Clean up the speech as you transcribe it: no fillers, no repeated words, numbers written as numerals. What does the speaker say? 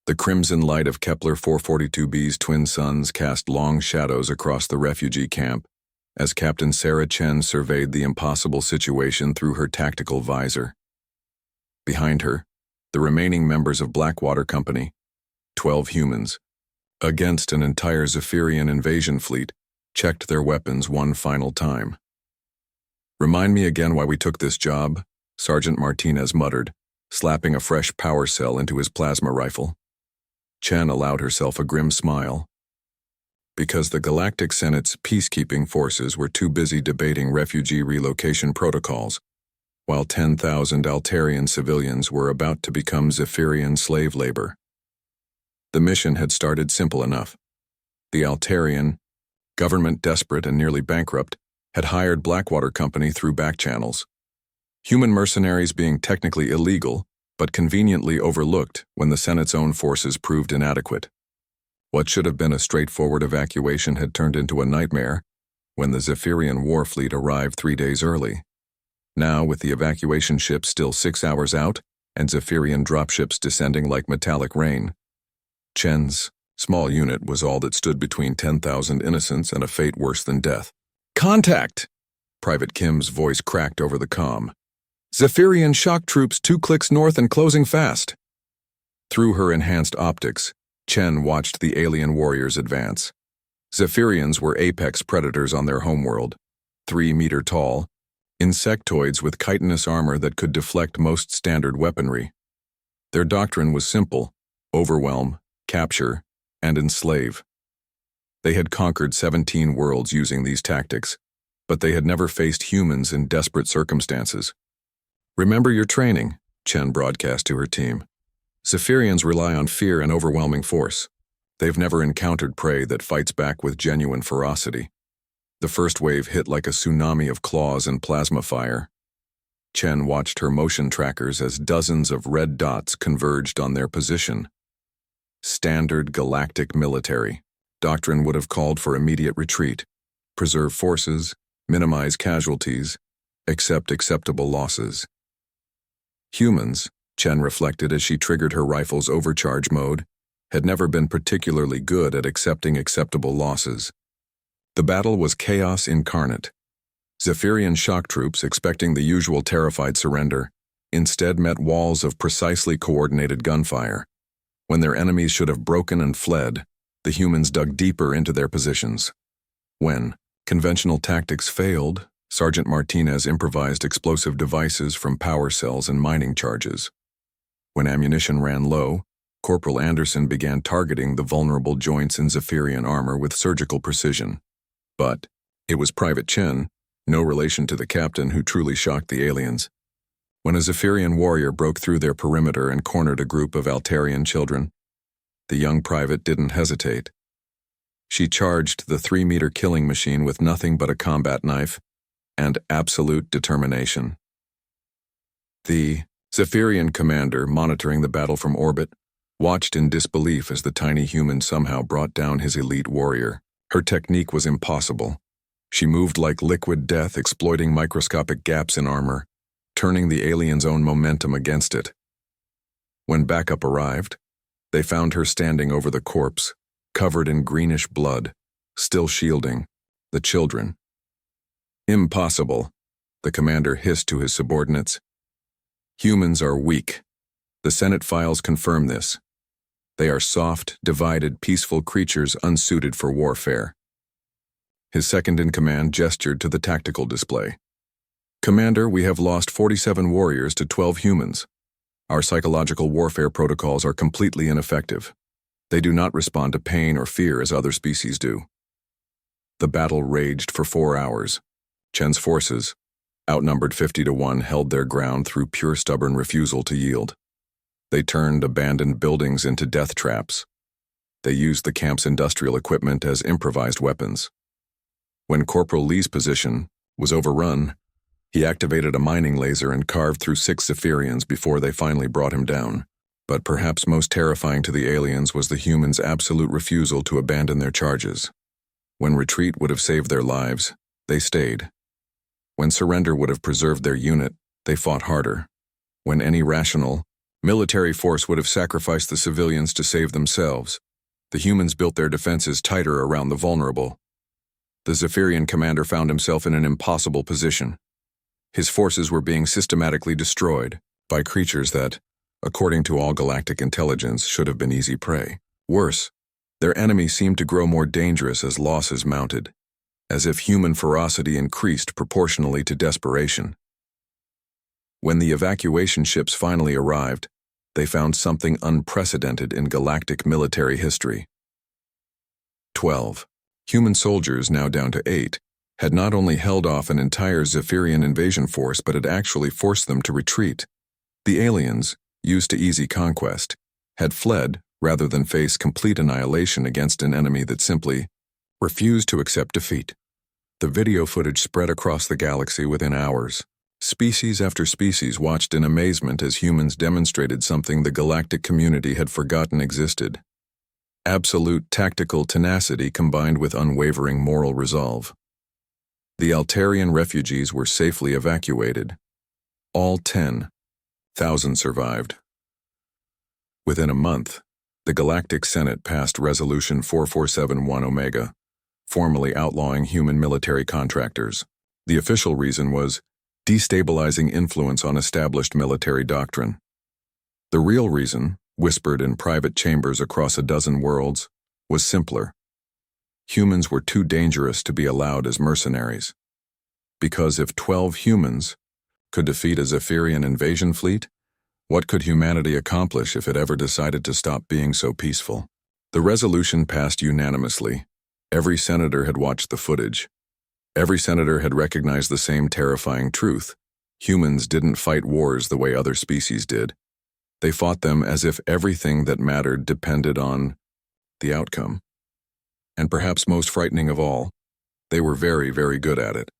The crimson light of Kepler 442b's twin suns cast long shadows across the refugee camp as Captain Sarah Chen surveyed the impossible situation through her tactical visor. Behind her, the remaining members of Blackwater Company, 12 humans, against an entire Zephyrian invasion fleet, checked their weapons one final time. "Remind me again why we took this job," Sergeant Martinez muttered, slapping a fresh power cell into his plasma rifle. Chen allowed herself a grim smile. Because the Galactic Senate's peacekeeping forces were too busy debating refugee relocation protocols, while 10,000 Altarian civilians were about to become Zephyrian slave labor. The mission had started simple enough. The Altarian, government desperate and nearly bankrupt, had hired Blackwater Company through back channels. Human mercenaries being technically illegal, but conveniently overlooked when the Senate's own forces proved inadequate. What should have been a straightforward evacuation had turned into a nightmare when the Zephyrian war fleet arrived 3 days early. Now, with the evacuation ship still 6 hours out and Zephyrian dropships descending like metallic rain, Chen's small unit was all that stood between 10,000 innocents and a fate worse than death. "Contact!" Private Kim's voice cracked over the comm. "Zephyrian shock troops 2 clicks north and closing fast." Through her enhanced optics, Chen watched the alien warriors advance. Zephyrians were apex predators on their homeworld, 3 meter tall, insectoids with chitinous armor that could deflect most standard weaponry. Their doctrine was simple: overwhelm, capture, and enslave. They had conquered 17 worlds using these tactics, but they had never faced humans in desperate circumstances. "Remember your training," Chen broadcast to her team. "Zephyrians rely on fear and overwhelming force. They've never encountered prey that fights back with genuine ferocity." The first wave hit like a tsunami of claws and plasma fire. Chen watched her motion trackers as dozens of red dots converged on their position. Standard galactic military. Doctrine would have called for immediate retreat, preserve forces, minimize casualties, accept acceptable losses. Humans, Chen reflected as she triggered her rifle's overcharge mode, had never been particularly good at accepting acceptable losses. The battle was chaos incarnate. Zephyrian shock troops, expecting the usual terrified surrender, instead met walls of precisely coordinated gunfire. When their enemies should have broken and fled, the humans dug deeper into their positions. When conventional tactics failed, Sergeant Martinez improvised explosive devices from power cells and mining charges. When ammunition ran low, Corporal Anderson began targeting the vulnerable joints in Zephyrian armor with surgical precision. But it was Private Chen, no relation to the captain who truly shocked the aliens. When a Zephyrian warrior broke through their perimeter and cornered a group of Altarian children, the young private didn't hesitate. She charged the 3-meter killing machine with nothing but a combat knife and absolute determination. The Zephyrian commander, monitoring the battle from orbit, watched in disbelief as the tiny human somehow brought down his elite warrior. Her technique was impossible. She moved like liquid death, exploiting microscopic gaps in armor, turning the alien's own momentum against it. When backup arrived, they found her standing over the corpse, covered in greenish blood, still shielding the children. "Impossible," the commander hissed to his subordinates. "Humans are weak. The Senate files confirm this. They are soft, divided, peaceful creatures unsuited for warfare." His second-in-command gestured to the tactical display. "Commander, we have lost 47 warriors to 12 humans. Our psychological warfare protocols are completely ineffective. They do not respond to pain or fear as other species do." The battle raged for 4 hours. Chen's forces, outnumbered 50-1, held their ground through pure stubborn refusal to yield. They turned abandoned buildings into death traps. They used the camp's industrial equipment as improvised weapons. When Corporal Lee's position was overrun, he activated a mining laser and carved through 6 Zephyrians before they finally brought him down. But perhaps most terrifying to the aliens was the humans' absolute refusal to abandon their charges. When retreat would have saved their lives, they stayed. When surrender would have preserved their unit, they fought harder. When any rational, Military force would have sacrificed the civilians to save themselves. The humans built their defenses tighter around the vulnerable. The Zephyrian commander found himself in an impossible position. His forces were being systematically destroyed by creatures that, according to all galactic intelligence, should have been easy prey. Worse, their enemy seemed to grow more dangerous as losses mounted, as if human ferocity increased proportionally to desperation. When the evacuation ships finally arrived, they found something unprecedented in galactic military history. 12. Human soldiers, now down to 8, had not only held off an entire Zephyrian invasion force but had actually forced them to retreat. The aliens, used to easy conquest, had fled rather than face complete annihilation against an enemy that simply refused to accept defeat. The video footage spread across the galaxy within hours. Species after species watched in amazement as humans demonstrated something the galactic community had forgotten existed: absolute tactical tenacity combined with unwavering moral resolve. The Altarian refugees were safely evacuated. All 10,000 survived. Within a month, the Galactic Senate passed Resolution 4471 Omega, formally outlawing human military contractors. The official reason was destabilizing influence on established military doctrine. The real reason, whispered in private chambers across a dozen worlds, was simpler. Humans were too dangerous to be allowed as mercenaries. Because if 12 humans could defeat a Zephyrian invasion fleet, what could humanity accomplish if it ever decided to stop being so peaceful? The resolution passed unanimously. Every senator had watched the footage. Every senator had recognized the same terrifying truth. Humans didn't fight wars the way other species did. They fought them as if everything that mattered depended on the outcome. And perhaps most frightening of all, they were very, very good at it.